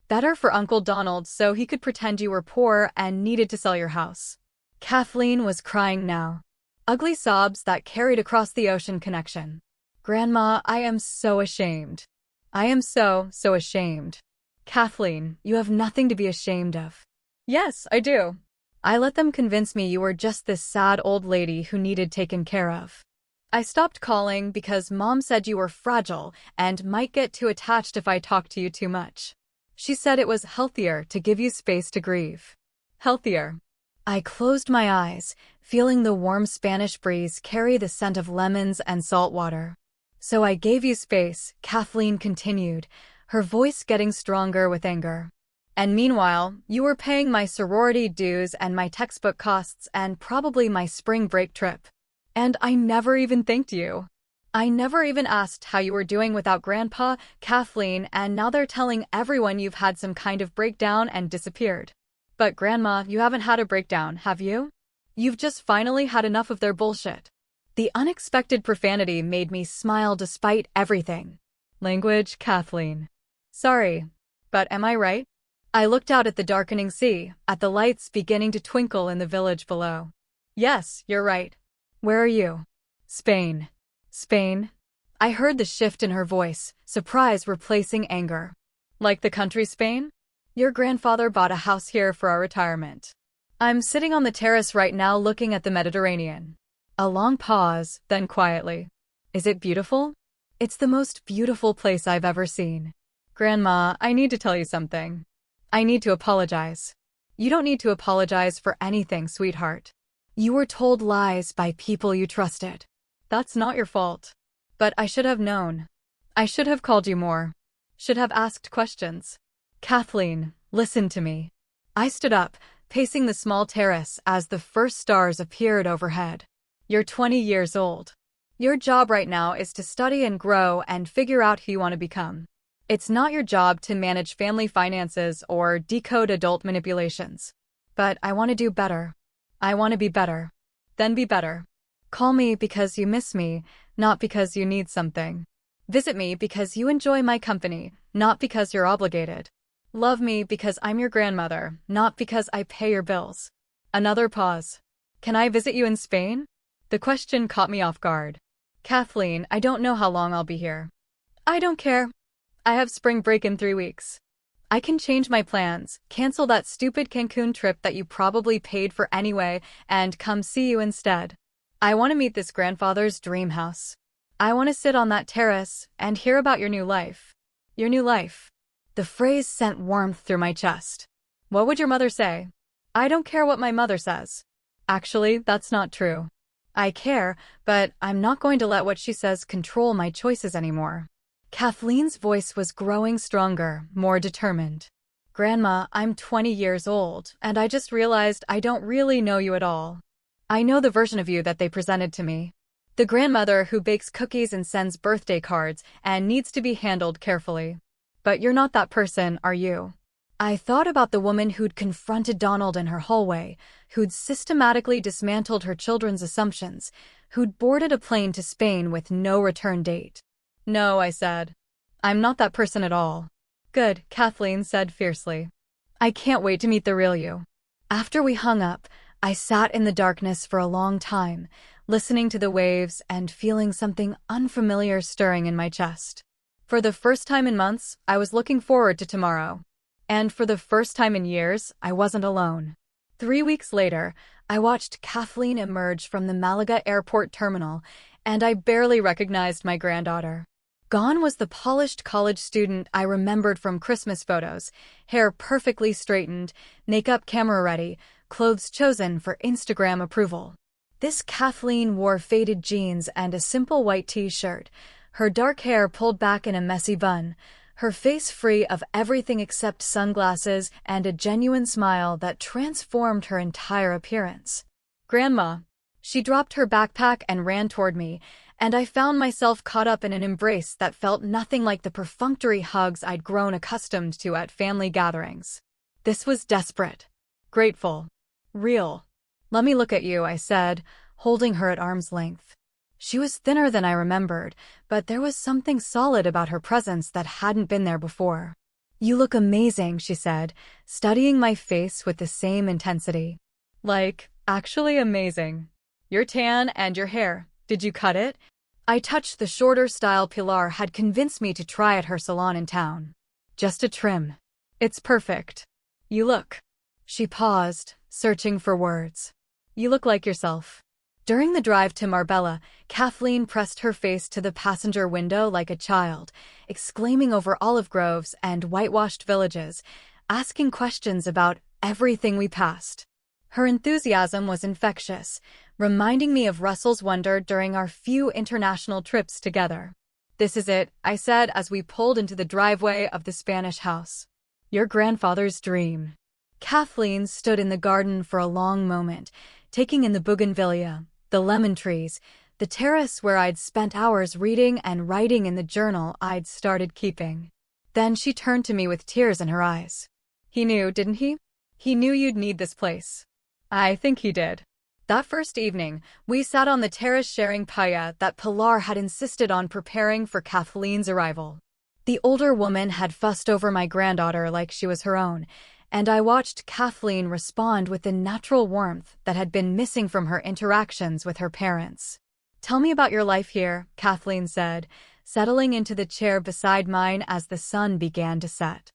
Better for Uncle Donald so he could pretend you were poor and needed to sell your house." Kathleen was crying now. Ugly sobs that carried across the ocean connection. "Grandma, I am so ashamed. I am so ashamed." "Kathleen, you have nothing to be ashamed of." "Yes, I do. I let them convince me you were just this sad old lady who needed taken care of. I stopped calling because Mom said you were fragile and might get too attached if I talked to you too much. She said it was healthier to give you space to grieve." "Healthier." I closed my eyes, feeling the warm Spanish breeze carry the scent of lemons and salt water. "So I gave you space," Kathleen continued, her voice getting stronger with anger. "And meanwhile, you were paying my sorority dues and my textbook costs and probably my spring break trip. And I never even thanked you. I never even asked how you were doing without Grandpa, Kathleen, and now they're telling everyone you've had some kind of breakdown and disappeared." But Grandma, you haven't had a breakdown, have you? You've just finally had enough of their bullshit. The unexpected profanity made me smile despite everything. Language, Kathleen. Sorry, but am I right? I looked out at the darkening sea, at the lights beginning to twinkle in the village below. Yes, you're right. Where are you? Spain. Spain? I heard the shift in her voice, surprise replacing anger. Like the country Spain? Your grandfather bought a house here for our retirement. I'm sitting on the terrace right now looking at the Mediterranean. A long pause, then quietly. Is it beautiful? It's the most beautiful place I've ever seen. Grandma, I need to tell you something. I need to apologize. You don't need to apologize for anything, sweetheart. You were told lies by people you trusted. That's not your fault. But I should have known. I should have called you more. Should have asked questions. Kathleen, listen to me. I stood up, pacing the small terrace as the first stars appeared overhead. You're 20 years old. Your job right now is to study and grow and figure out who you want to become. It's not your job to manage family finances or decode adult manipulations. But I want to do better. I want to be better. Then be better. Call me because you miss me, not because you need something. Visit me because you enjoy my company, not because you're obligated. Love me because I'm your grandmother, not because I pay your bills. Another pause. Can I visit you in Spain? The question caught me off guard. Kathleen, I don't know how long I'll be here. I don't care. I have spring break in 3 weeks. I can change my plans, cancel that stupid Cancun trip that you probably paid for anyway, and come see you instead. I want to meet this grandfather's dream house. I want to sit on that terrace and hear about your new life. Your new life. The phrase sent warmth through my chest. What would your mother say? I don't care what my mother says. Actually, that's not true. I care, but I'm not going to let what she says control my choices anymore. Kathleen's voice was growing stronger, more determined. Grandma, I'm 20 years old, and I just realized I don't really know you at all. I know the version of you that they presented to me. The grandmother who bakes cookies and sends birthday cards and needs to be handled carefully. But you're not that person, are you? I thought about the woman who'd confronted Donald in her hallway, who'd systematically dismantled her children's assumptions, who'd boarded a plane to Spain with no return date. No, I said. I'm not that person at all. Good, Kathleen said fiercely. I can't wait to meet the real you. After we hung up, I sat in the darkness for a long time, listening to the waves and feeling something unfamiliar stirring in my chest. For the first time in months, I was looking forward to tomorrow. And for the first time in years, I wasn't alone. 3 weeks later, I watched Kathleen emerge from the Malaga airport terminal, and I barely recognized my granddaughter. Gone was the polished college student I remembered from Christmas photos, hair perfectly straightened, makeup camera ready, clothes chosen for Instagram approval. This Kathleen wore faded jeans and a simple white t-shirt, her dark hair pulled back in a messy bun, her face free of everything except sunglasses and a genuine smile that transformed her entire appearance. Grandma. She dropped her backpack and ran toward me, and I found myself caught up in an embrace that felt nothing like the perfunctory hugs I'd grown accustomed to at family gatherings. This was desperate, grateful, real. Let me look at you, I said, holding her at arm's length. She was thinner than I remembered, but there was something solid about her presence that hadn't been there before. You look amazing, she said, studying my face with the same intensity. Like, actually amazing. Your tan and your hair. Did you cut it? I touched the shorter style Pilar had convinced me to try at her salon in town. Just a trim. It's perfect. You look. She paused, searching for words. You look like yourself. During the drive to Marbella, Kathleen pressed her face to the passenger window like a child, exclaiming over olive groves and whitewashed villages, asking questions about everything we passed. Her enthusiasm was infectious, reminding me of Russell's wonder during our few international trips together. This is it, I said as we pulled into the driveway of the Spanish house. Your grandfather's dream. Kathleen stood in the garden for a long moment, taking in the bougainvillea, the lemon trees, the terrace where I'd spent hours reading and writing in the journal I'd started keeping. Then she turned to me with tears in her eyes. He knew, didn't he? He knew you'd need this place. I think he did. That first evening, we sat on the terrace sharing paella that Pilar had insisted on preparing for Kathleen's arrival. The older woman had fussed over my granddaughter like she was her own, and I watched Kathleen respond with the natural warmth that had been missing from her interactions with her parents. "Tell me about your life here," Kathleen said, settling into the chair beside mine as the sun began to set.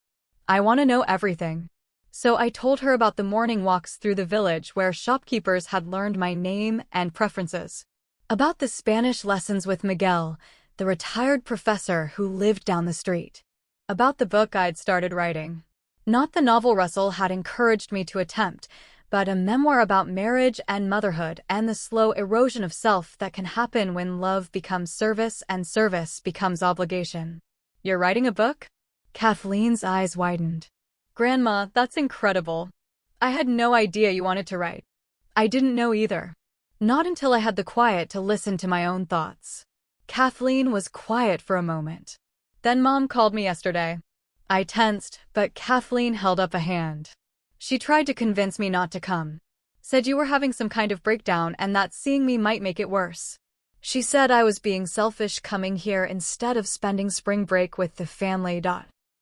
"I want to know everything." So I told her about the morning walks through the village where shopkeepers had learned my name and preferences. About the Spanish lessons with Miguel, the retired professor who lived down the street. About the book I'd started writing. Not the novel Russell had encouraged me to attempt, but a memoir about marriage and motherhood and the slow erosion of self that can happen when love becomes service and service becomes obligation. "You're writing a book?" Kathleen's eyes widened. "Grandma, that's incredible. I had no idea you wanted to write." I didn't know either. Not until I had the quiet to listen to my own thoughts. Kathleen was quiet for a moment. "Then Mom called me yesterday." I tensed, but Kathleen held up a hand. "She tried to convince me not to come. Said you were having some kind of breakdown and that seeing me might make it worse. She said I was being selfish coming here instead of spending spring break with the family.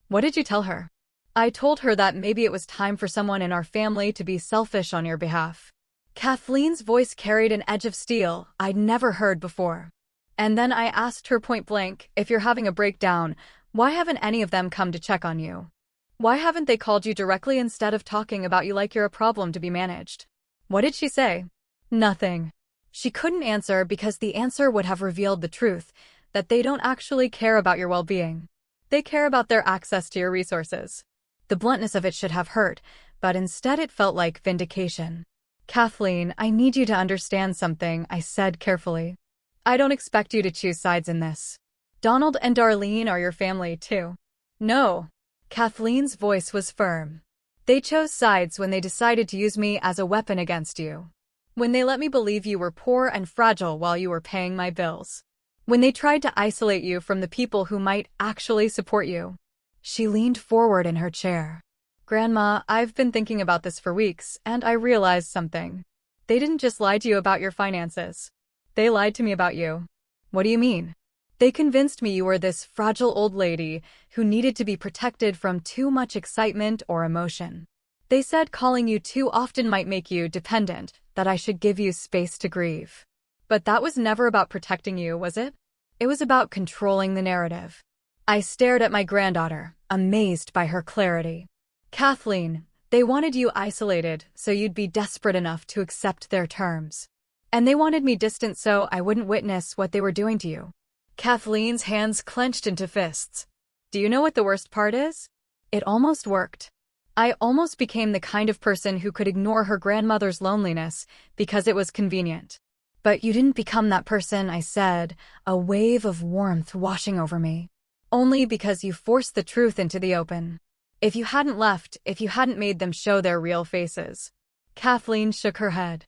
What did you tell her?" "I told her that maybe it was time for someone in our family to be selfish on your behalf." Kathleen's voice carried an edge of steel I'd never heard before. "And then I asked her point blank, if you're having a breakdown, why haven't any of them come to check on you? Why haven't they called you directly instead of talking about you like you're a problem to be managed?" "What did she say?" "Nothing." She couldn't answer because the answer would have revealed the truth, that they don't actually care about your well-being. They care about their access to your resources. The bluntness of it should have hurt, but instead it felt like vindication. "Kathleen, I need you to understand something," I said carefully. "I don't expect you to choose sides in this. Donald and Darlene are your family too." "No." Kathleen's voice was firm. "They chose sides when they decided to use me as a weapon against you. When they let me believe you were poor and fragile while you were paying my bills. When they tried to isolate you from the people who might actually support you." She leaned forward in her chair. "Grandma, I've been thinking about this for weeks, and I realized something. They didn't just lie to you about your finances. They lied to me about you." "What do you mean?" "They convinced me you were this fragile old lady who needed to be protected from too much excitement or emotion. They said calling you too often might make you dependent, that I should give you space to grieve. But that was never about protecting you, was it? It was about controlling the narrative." I stared at my granddaughter, amazed by her clarity. "Kathleen, they wanted you isolated so you'd be desperate enough to accept their terms. And they wanted me distant so I wouldn't witness what they were doing to you." Kathleen's hands clenched into fists. "Do you know what the worst part is? It almost worked. I almost became the kind of person who could ignore her grandmother's loneliness because it was convenient." "But you didn't become that person," I said, a wave of warmth washing over me. "Only because you forced the truth into the open. If you hadn't left, if you hadn't made them show their real faces." Kathleen shook her head.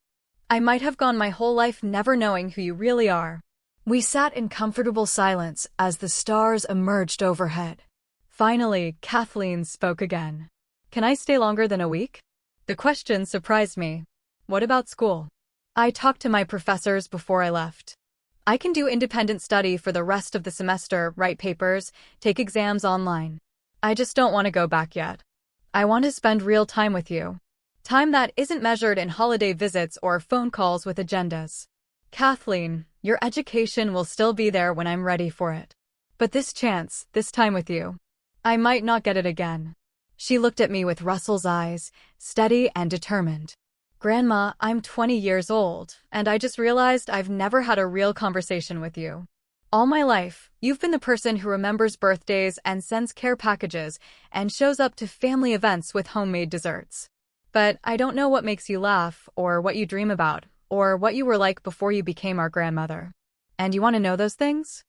"I might have gone my whole life never knowing who you really are." We sat in comfortable silence as the stars emerged overhead. Finally, Kathleen spoke again. "Can I stay longer than a week?" The question surprised me. "What about school?" "I talked to my professors before I left. I can do independent study for the rest of the semester, write papers, take exams online. I just don't want to go back yet. I want to spend real time with you. Time that isn't measured in holiday visits or phone calls with agendas. Kathleen, your education will still be there when I'm ready for it. But this chance, this time with you, I might not get it again." She looked at me with Russell's eyes, steady and determined. "Grandma, I'm 20 years old, and I just realized I've never had a real conversation with you. All my life, you've been the person who remembers birthdays and sends care packages and shows up to family events with homemade desserts. But I don't know what makes you laugh, or what you dream about, or what you were like before you became our grandmother. And you want to know those things?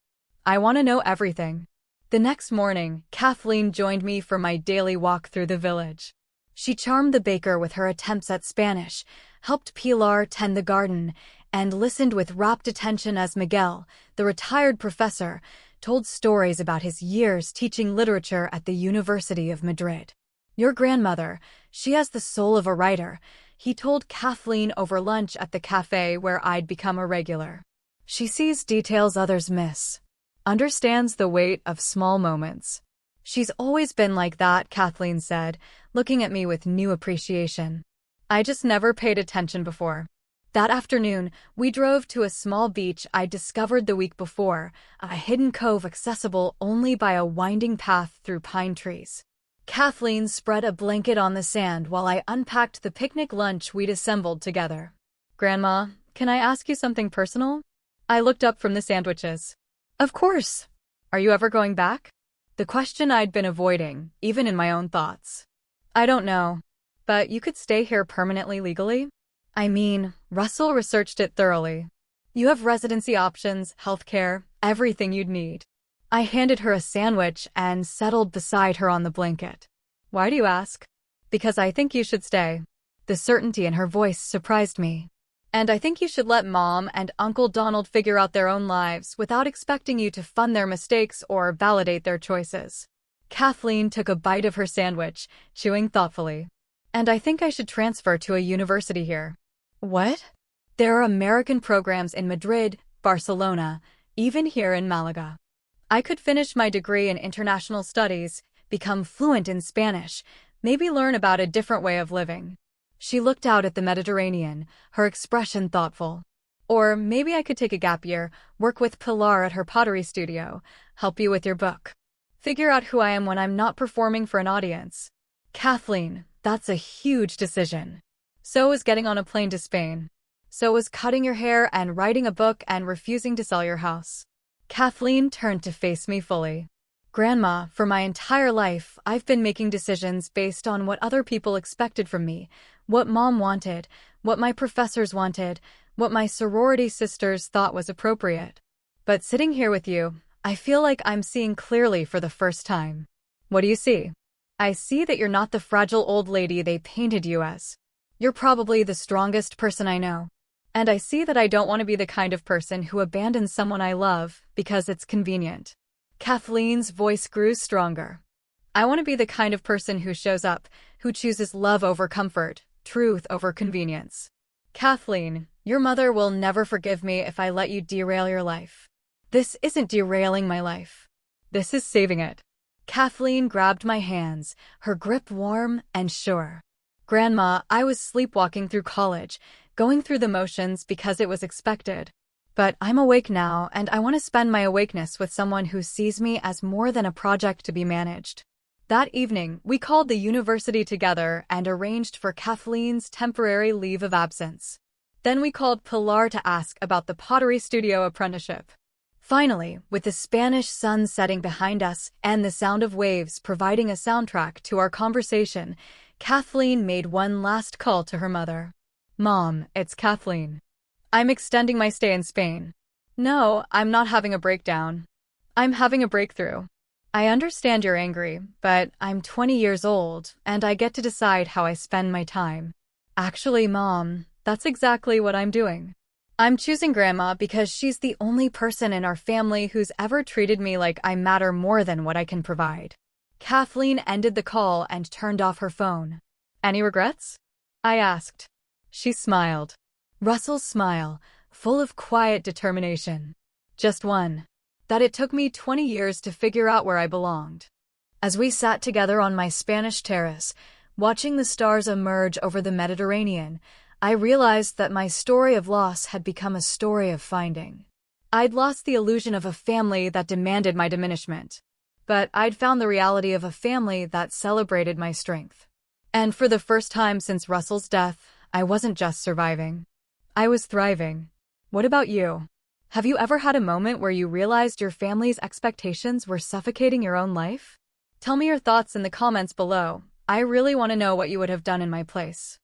I want to know everything." The next morning, Kathleen joined me for my daily walk through the village. She charmed the baker with her attempts at Spanish, helped Pilar tend the garden, and listened with rapt attention as Miguel, the retired professor, told stories about his years teaching literature at the University of Madrid. Your grandmother, she has the soul of a writer, he told Kathleen over lunch at the cafe where I'd become a regular. She sees details others miss, understands the weight of small moments. She's always been like that, Kathleen said, looking at me with new appreciation. I just never paid attention before. That afternoon, we drove to a small beach I'd discovered the week before, a hidden cove accessible only by a winding path through pine trees. Kathleen spread a blanket on the sand while I unpacked the picnic lunch we'd assembled together. Grandma, can I ask you something personal? I looked up from the sandwiches. Of course. Are you ever going back? The question I'd been avoiding, even in my own thoughts. I don't know. But you could stay here permanently legally? I mean, Russell researched it thoroughly. You have residency options, healthcare, everything you'd need. I handed her a sandwich and settled beside her on the blanket. Why do you ask? Because I think you should stay. The certainty in her voice surprised me. And I think you should let Mom and Uncle Donald figure out their own lives without expecting you to fund their mistakes or validate their choices. Kathleen took a bite of her sandwich, chewing thoughtfully. And I think I should transfer to a university here. What? There are American programs in Madrid, Barcelona, even here in Malaga. I could finish my degree in international studies, become fluent in Spanish, maybe learn about a different way of living. She looked out at the Mediterranean, her expression thoughtful. Or maybe I could take a gap year, work with Pilar at her pottery studio, help you with your book. Figure out who I am when I'm not performing for an audience. Kathleen, that's a huge decision. So is getting on a plane to Spain. So is cutting your hair and writing a book and refusing to sell your house. Kathleen turned to face me fully. Grandma, for my entire life, I've been making decisions based on what other people expected from me, what Mom wanted, what my professors wanted, what my sorority sisters thought was appropriate. But sitting here with you, I feel like I'm seeing clearly for the first time. What do you see? I see that you're not the fragile old lady they painted you as. You're probably the strongest person I know. And I see that I don't want to be the kind of person who abandons someone I love because it's convenient. Kathleen's voice grew stronger. I want to be the kind of person who shows up, who chooses love over comfort, truth over convenience. Kathleen, your mother will never forgive me if I let you derail your life. This isn't derailing my life. This is saving it. Kathleen grabbed my hands, her grip warm and sure. Grandma, I was sleepwalking through college, going through the motions because it was expected. But I'm awake now, and I want to spend my awakeness with someone who sees me as more than a project to be managed. That evening, we called the university together and arranged for Kathleen's temporary leave of absence. Then we called Pilar to ask about the pottery studio apprenticeship. Finally, with the Spanish sun setting behind us and the sound of waves providing a soundtrack to our conversation, Kathleen made one last call to her mother. Mom, it's Kathleen. I'm extending my stay in Spain. No, I'm not having a breakdown. I'm having a breakthrough. I understand you're angry, but I'm 20 years old, and I get to decide how I spend my time. Actually, Mom, that's exactly what I'm doing. I'm choosing Grandma because she's the only person in our family who's ever treated me like I matter more than what I can provide. Kathleen ended the call and turned off her phone. Any regrets? I asked. She smiled. Russell's smile, full of quiet determination. Just one. That it took me 20 years to figure out where I belonged. As we sat together on my Spanish terrace, watching the stars emerge over the Mediterranean, I realized that my story of loss had become a story of finding. I'd lost the illusion of a family that demanded my diminishment, but I'd found the reality of a family that celebrated my strength. And for the first time since Russell's death, I wasn't just surviving. I was thriving. What about you? Have you ever had a moment where you realized your family's expectations were suffocating your own life? Tell me your thoughts in the comments below. I really want to know what you would have done in my place.